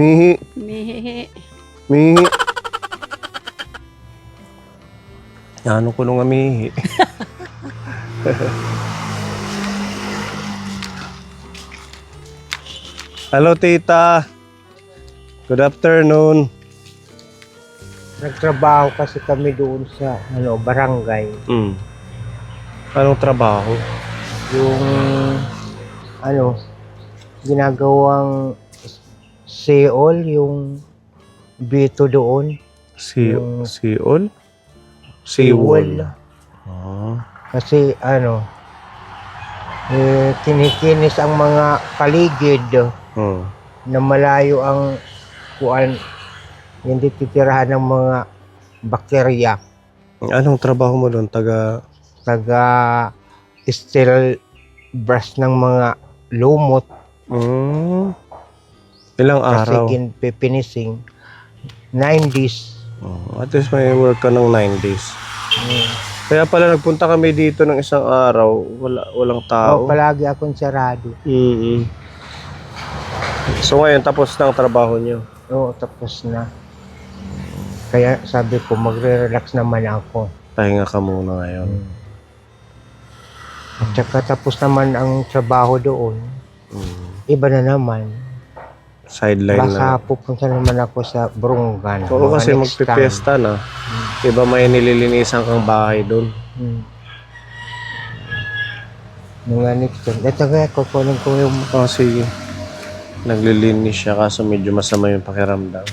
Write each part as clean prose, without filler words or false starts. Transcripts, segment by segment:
Mihi. Mihihi. Mihi. Ano ko nung mihi? Hello, tita. Good afternoon. Nagtrabaho kasi kami doon sa barangay. Anong trabaho? Yung ginagawang seol, yung bito doon. Yung Seol? seawall. Ah. Kasi kinikinis ang mga paligid Hmm. na malayo ang hindi titirahan ng mga bakterya. Anong trabaho mo doon? Taga Still brush ng mga lumot. Ilang Kasi araw? pipinising 9 days. At least may work ka ng 9 days. Kaya pala nagpunta kami dito ng isang araw, walang tao. Palagi akong sarado. So ngayon tapos na ang trabaho niyo. Oo, tapos na. Kaya sabi ko magre-relax naman ako. Pahinga ka muna ngayon. At saka tapos naman ang trabaho doon. Iba na naman. Sideline Baka na. pupunta naman ako sa Brungan. Oo, kasi next magpipiesta na. Iba may nililinisan kang bahay doon. Mga next time. Ito kaya kukunin ko yung... Sige. Naglilinis siya kaso medyo masama yung pakiramdam.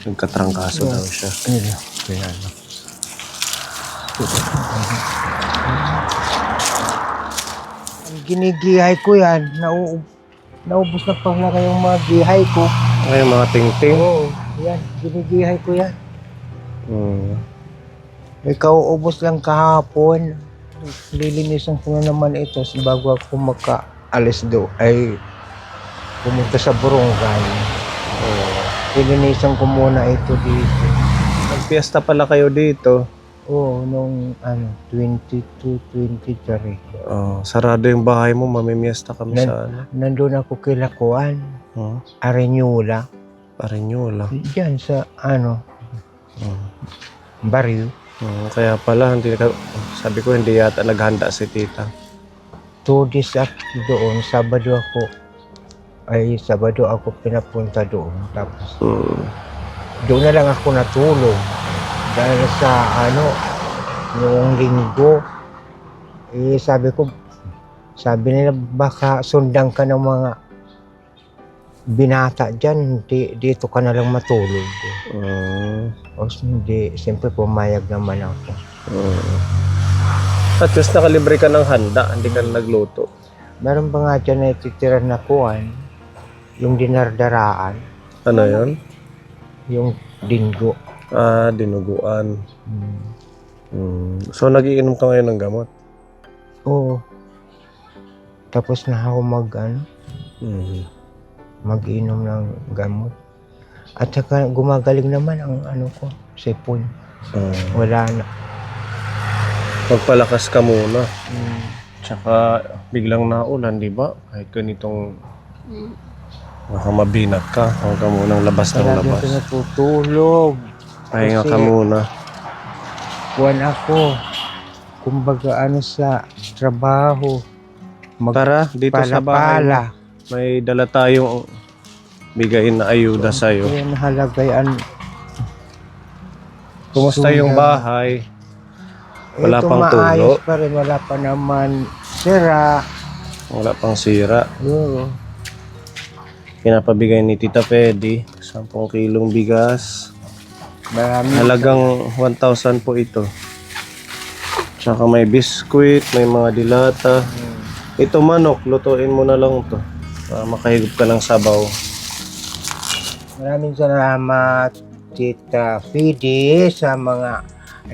Nagkatrangkaso daw siya. Kaya ginigihay ko yan. Naubos na pala kayong mga gihay ko. Ay, mga ting-ting. Oo, yan. Ginigihay ko yan. Ikaw ubos lang kahapon. Lilinisan ko na naman ito bago ako makaalis do ay pumunta sa Burungan. Lilinisan ko muna ito dito. Nagpiesta pala kayo dito. Oo, nung 22-23. Sarado yung bahay mo, mamimiesta kami sa Nandun ako kilakuan. Areñula. Areñula. Diyan sa baryo. Kaya pala, sabi ko hindi yata naghanda si tita. 2 days doon, Sabado ako pinapunta doon. Tapos doon na lang ako natulog. Dahil sa noong linggo, sabi nila baka sundan ka ng mga binata dyan, dito ka na lang matulog. O hindi, siyempre pumayag naman ako. At least nakalibre ka ng handa, hindi ka nagluto. Meron ba nga dyan na ititira na kuwan, yung dinardaraan. Ano yun? Yung dingo. Dinuguan. So nagiinom ka ngayon ng gamot? Oo. Tapos na ako mag-inom ng gamot. At saka gumagaling naman ang sipon. Wala na. Magpalakas ka muna. Tsaka biglang naulan, di ba? Kahit ganitong baka mabinat ka. Huwag ka munang labas ng labas. Talagang natutulog. Pahinga ka Kasi muna. Kuwan ako. Kumbaga sa trabaho. Tara, dito sa bahay. May dala tayong bigayin na ayuda sa'yo. Kaya nahalagayan. Kumusta yung bahay? Wala pang tulo? Maayos pa rin. Wala pa naman sira. Wala pang sira. Oo. Pinapabigay ni Tita Pedi, 10 kilong bigas. Halagang 1,000 po ito. Tsaka may biskuit, may mga dilata. Ito manok, lutuin mo na lang to. Para makahigop ka ng sabaw. Maraming salamat, Tita Fidi, sa mga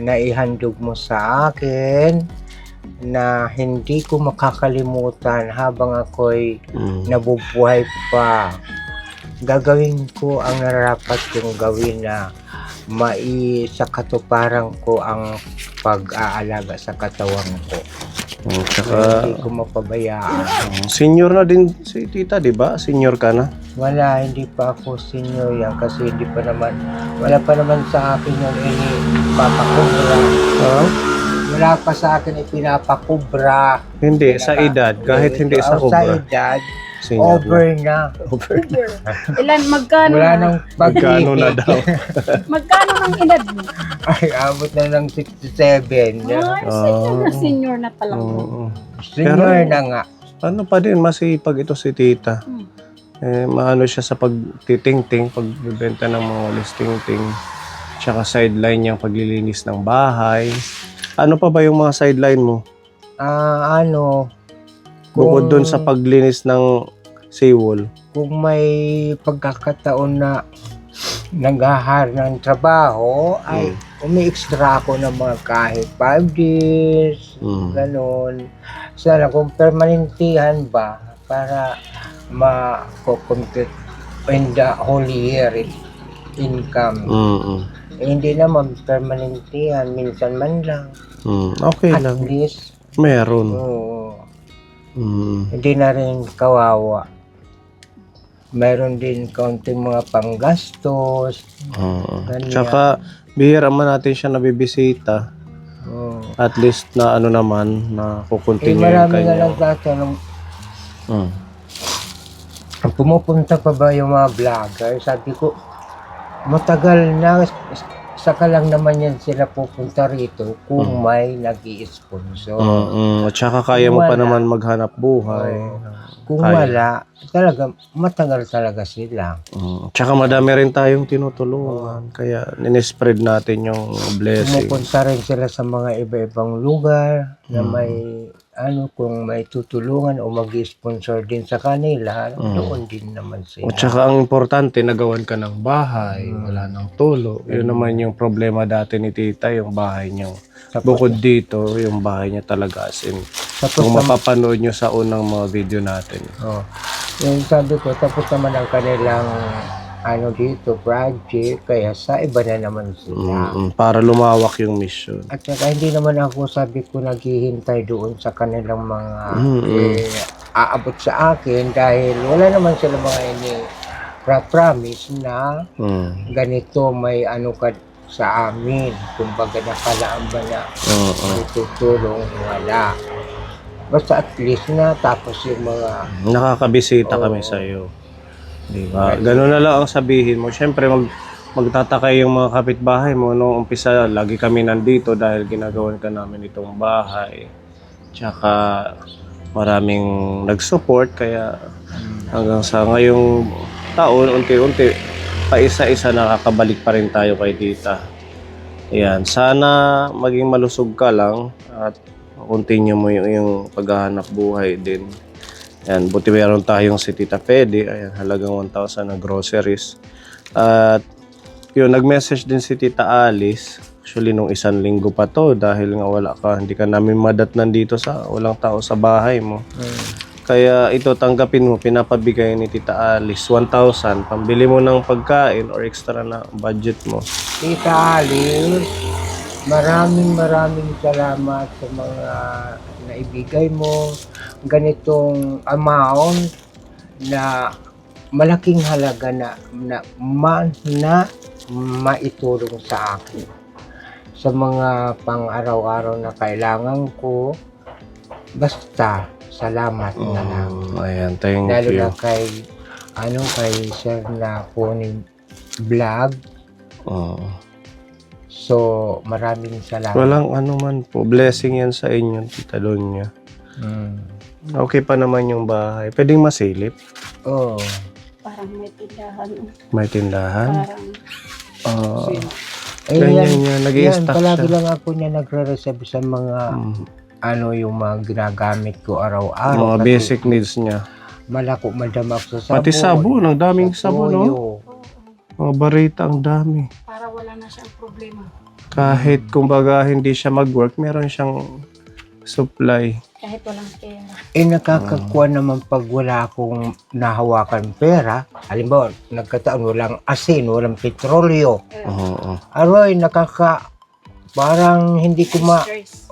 naihandog mo sa akin na hindi ko makakalimutan habang ako'y nabubuhay pa. Gagawin ko ang nararapat kong gawin na maisakatuparan ko ang pag-aalaga sa katawan ko. Tsaka, Hindi ko mapabayaan. senior na din si tita, di ba? Senior ka na? Wala, hindi pa ako senior yan kasi wala pa naman sa akin yung pinapakubra. Wala pa sa akin ipinapakubra. Hindi, sa edad. Kahit hindi sa Sa kubra. edad, Senior over na. Over. Ilan, magkano Wala na? nang Magkano na pag-ibig. daw? Magkano ang edad mo? Ay, abot na ng 67. Ay, senior na pala. Oo. Senior Pero- na nga. Ano pa din, masipag ito si tita. Maano siya sa pagtitingting, pagbibenta ng mga listingting. Tsaka sideline niyang paglilinis ng bahay. Ano pa ba yung mga sideline mo? Bukod doon sa paglinis ng seawall. Kung may pagkakataon na naghahar ng trabaho, ay umi-extra ako ng mga kahit 5 days, ganon. Sana kung permanentihan ba, para ma-compute in the whole year income. Hindi naman permanentihan, minsan man lang. Okay At lang. least, Meron. hindi na rin kawawa. Meron din kaunting mga panggastos. Ganyan. Tsaka, bihira man natin siya nabibisita. At least na ano naman, na kukontinue yung Marami na kanya. lang tatanong, pumupunta pa ba yung mga vlogger? Sabi ko, matagal na, saka lang naman yan sila pupunta rito kung may nag-i-sponsor. At saka kaya mo pa Wala. naman maghanap buhay. Kung Kaya. wala, talaga, matagal talaga sila. Tsaka madami rin tayong tinutulungan. Kaya ninespread natin yung blessing. Pumupunta rin sila sa mga iba-ibang lugar na may kung may tutulungan o mag-sponsor din sa kanila, doon din naman sila. At saka ang importante, nagawan ka ng bahay, wala ng tulo. Yun naman yung problema dati ni tita, yung bahay niya. Bukod dito, yung bahay niya talaga as in. Tapos Kung mapapanood nyo sa unang mga video natin. yung sabi ko, tapos naman ang kanilang dito, project, kaya sa iba na naman sila. Para lumawak yung mission. At saka hindi naman ako, sabi ko, naghihintay doon sa kanilang mga aabot sa akin dahil wala naman sila mga promise na ganito may ka sa amin. Kumbaga nakalaan ba na tutulong, wala. Basta at least na tapos yung mga Nakakabisita kami sa iyo. Diba? Ganun na lang ang sabihin mo. Siyempre, magtataka yung mga kapitbahay mo. Noong umpisa, lagi kami nandito dahil ginagawan ka namin itong bahay. Tsaka, maraming nag-support. Kaya, hanggang sa ngayong taon, unti-unti, paisa-isa nakakabalik pa rin tayo kay tita. Ayan. Sana maging malusog ka lang at continue mo yung paghahanap buhay din. Ayan, buti meron tayong si Tita Pedi. Ayan, halagang 1,000 na groceries. At yun, nag-message din si Tita Alice. Actually, nung 1 linggo pa to dahil nga wala ka, hindi ka namin madatnan dito sa walang tao sa bahay mo. Kaya ito, tanggapin mo, pinapabigay ni Tita Alice 1,000. Pambili mo ng pagkain or extra na budget mo. Tita Alice, maraming salamat sa mga naibigay mo. Ganitong amount na malaking halaga na maitulong sa akin sa mga pang-araw-araw na kailangan ko. Basta salamat na lang. Ayan, thank Lalo you. na kay Sir na Pony Vlog. So, maraming salamat. Walang ano man po. Blessing yan sa inyo, Tita Donya. Okay pa naman yung bahay. Pwedeng masilip. Oh. Parang may tindahan. May tindahan. Parang Ganyan yan. Nag-i-stock palagi siya. lang ako niya nagre-receive sa mga yung mga ginagamit ko araw-araw. Mga Kasi basic needs niya. malako madama ako sa sabon. Pati sabon. Ang daming sabon, no? Toyo. Mga barita, ang dami. para wala na siyang problema. Kahit kumbaga hindi siya mag-work, meron siyang supply. Kahit walang pera. Nakakakuha naman pag wala akong nahawakan pera. Halimbawa, nagkataon walang asin, walang petrolyo. Oo. Aroy, parang hindi ko Stress.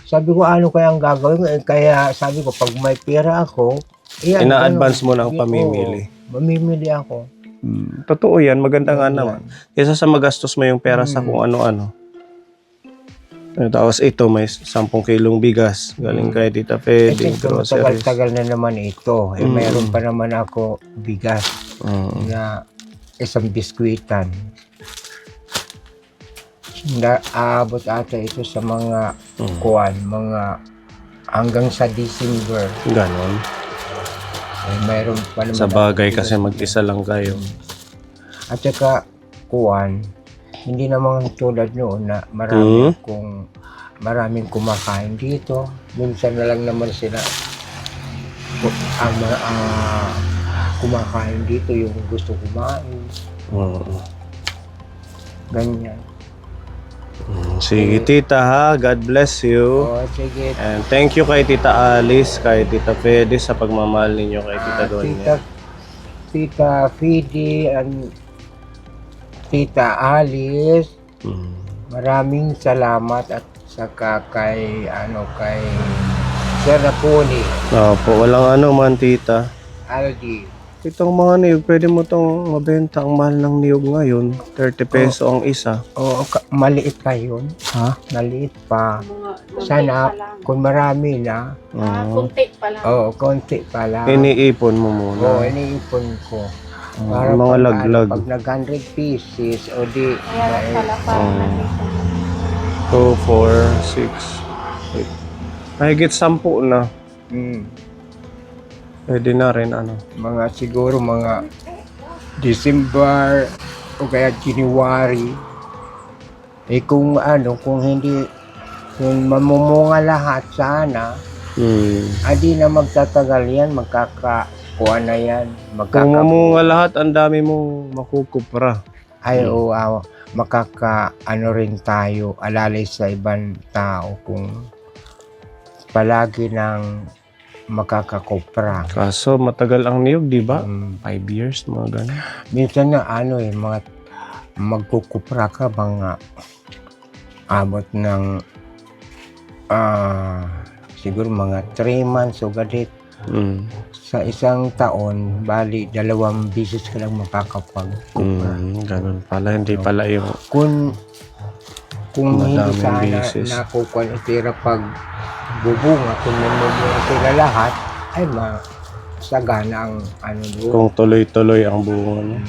Sabi ko, ano kaya ang gagawin ko? Kaya sabi ko, pag may pera ako, Ina-advance mo na ang pamimili. Mamimili ako. Totoo yan, maganda nga naman. Kaysa sa magastos mo yung pera sa kung ano-ano. Tapos ito, may 10 kilong bigas. Galing kay Tita Fede, groceries. Tagal-tagal na naman ito. Mayroon pa naman ako bigas na isang biskwitan. Aabot ata ito sa mga mga hanggang sa December. Ganon. Mayroon pa naman Sa bagay kasi mag-isa lang kayo. At saka hindi naman tulad noon na maraming kumakain dito. Minsan na lang naman sila kumakain dito yung gusto kumain. Ganyan. Sige tita ha, God bless you. Sige. And thank you kay Tita Alice, kay Tita Fede sa pagmamahal ninyo kay Tita Donya. Tita Fede and Tita Alice, maraming salamat at saka kay Sir Raponi, Opo, walang ano man tita. Aldi. Itong mga niyog, pwede mo tong mabenta. Ang mahal ng niyog ngayon, 30 peso ang isa. Oo, maliit pa yun. Ha? Maliit pa. Mga konti Sana pa lang. kung marami na, Konti pa lang. konti pa lang. Iniipon mo muna. Oo, iniipon ko. Mga pag- laglag. Pag nag-100 pieces, o di, Kaya lang pala parang nandito. 2, 4, 6, 8. Mahigit 10 na. Pwede na rin ano. siguro mga December o kaya January. Kung mamumunga lahat sana, adi na magtatagal yan, magkakakuha na yan. Kung mamunga lahat, ang dami mong makukupra. Rin tayo, alalay sa ibang tao kung palagi ng makakakupra. Kaso matagal ang niyog, di ba? 5 years, mga ganun. Minsan na mga magkukupra ka mga abot ng siguro mga 3 months o gadit. Sa isang taon, bali 2 beses ka lang makakapagkupra. Ganun pala, hindi pala yung Kung hindi madaming sana beses. nakukuha itira pag bubunga, kung namumuha sila lahat, ay masagana ang doon. kung tuloy-tuloy ang bunga niya.